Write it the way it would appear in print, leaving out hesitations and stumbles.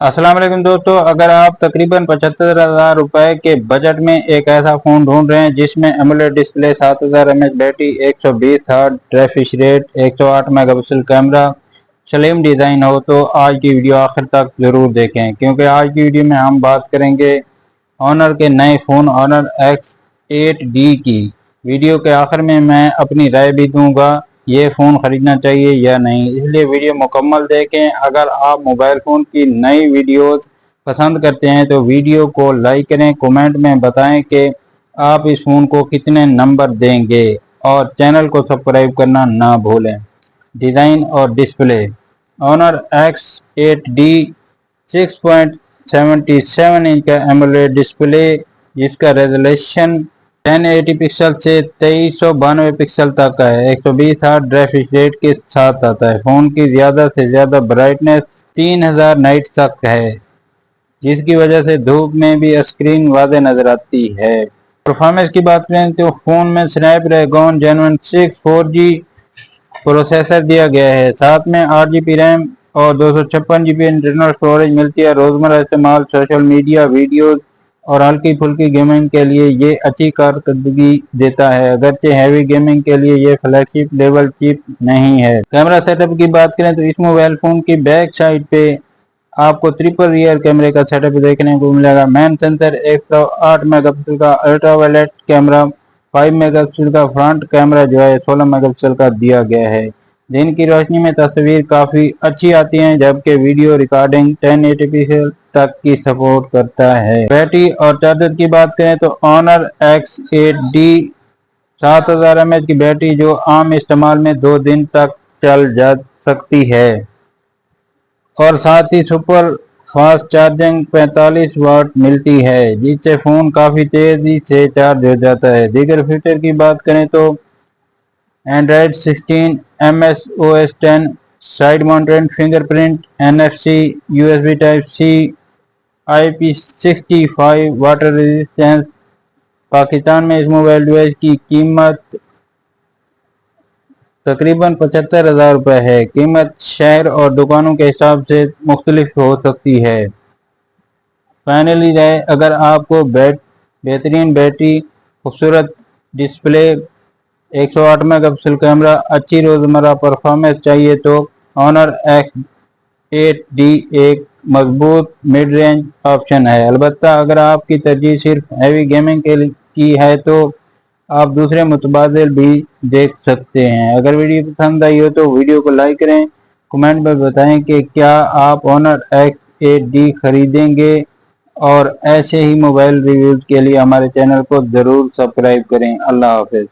अस्सलाम वालेकुम दोस्तों, अगर आप तकरीबन 75,000 रुपए के बजट में एक ऐसा फ़ोन ढूंढ रहे हैं जिसमें AMOLED display, 7000 mAh battery, 120 hertz refresh rate, 108 megapixel camera, slim design हो तो आज की वीडियो आखिर तक ज़रूर देखें, क्योंकि आज की वीडियो में हम बात करेंगे ऑनर के नए फ़ोन ऑनर X8D की। वीडियो के आखिर में मैं अपनी राय भी दूंगा ये फ़ोन ख़रीदना चाहिए या नहीं, इसलिए वीडियो मुकम्मल देखें। अगर आप मोबाइल फ़ोन की नई वीडियोस पसंद करते हैं तो वीडियो को लाइक करें, कमेंट में बताएं कि आप इस फ़ोन को कितने नंबर देंगे और चैनल को सब्सक्राइब करना ना भूलें। डिज़ाइन और डिस्प्ले ऑनर X8D 6.77 इंच का एमोलेड डिस्प्ले, जिसका रेजोल्यूशन 1080 पिक्सल से 2392 पिक्सल तक का है, 120 हर्ट्ज रिफ्रेश रेट के साथ आता है। फ़ोन की ज़्यादा से ज़्यादा ब्राइटनेस 3000 नाइट तक है, जिसकी वजह से धूप में भी स्क्रीन वाज़ेह नज़र आती है। परफॉर्मेंस की बात करें तो फ़ोन में स्नैपड्रैगन जेनवन 6 4G प्रोसेसर दिया गया है, साथ में 8GB रैम और 256GB इंटरनल स्टोरेज मिलती है। रोज़मर्रा इस्तेमाल, सोशल मीडिया, वीडियोस और हल्की फुल्की गेमिंग के लिए ये अच्छी कारकर्दगी देता है। अगरचे हैवी गेमिंग के लिए ये फ्लैगशिप लेवल चिप नहीं है। कैमरा सेटअप की बात करें तो इस मोबाइल फ़ोन की बैक साइड पे आपको ट्रिपल रियर कैमरे का सेटअप देखने को मिलेगा। मेन सेंसर 108 मेगापिक्सल का अल्ट्रावायलेट कैमरा, 5 मेगापिक्सल का फ्रंट कैमरा जो है 16 मेगापिक्सल का दिया गया है। दिन की रोशनी में तस्वीर काफ़ी अच्छी आती है, जबकि वीडियो रिकॉर्डिंग 1080 पिक्सल तक की सपोर्ट करता है। बैटरी और चार्जर की बात करें तो ऑनर X8D 7000 mAh की बैटरी जो आम इस्तेमाल में 2 दिन तक चल जा सकती है और साथ ही सुपर फास्ट चार्जिंग 45 वाट मिलती है, जिससे फ़ोन काफ़ी तेज़ी से चार्ज हो जाता है। दीगर फीचर की बात करें तो Android 16, MS OS 10, side mounted fingerprint, NFC, USB type C, IP65 water resistance. Pakistan में इस मोबाइल डिवाइस की कीमत तकरीबन 75,000 रुपये है। कीमत शहर और दुकानों के हिसाब से मुख्तलिफ हो सकती है। फाइनली जाए, अगर आपको बेहतरीन बैटरी, खूबसूरत डिस्प्ले, 108 मेगापिक्सल कैमरा, अच्छी रोज़मर्रा परफॉर्मेंस चाहिए तो ऑनर X8D एक मजबूत मिड रेंज ऑप्शन है। अलबत्ता अगर आपकी तरजीह सिर्फ हैवी गेमिंग की है तो आप दूसरे मुतबादिल भी देख सकते हैं। अगर वीडियो पसंद आई हो तो वीडियो को लाइक करें, कमेंट में बताएं कि क्या आप ऑनर X8D खरीदेंगे और ऐसे ही मोबाइल रिव्यूज़ के लिए हमारे चैनल को ज़रूर सब्सक्राइब करें। अल्लाह हाफ़िज़।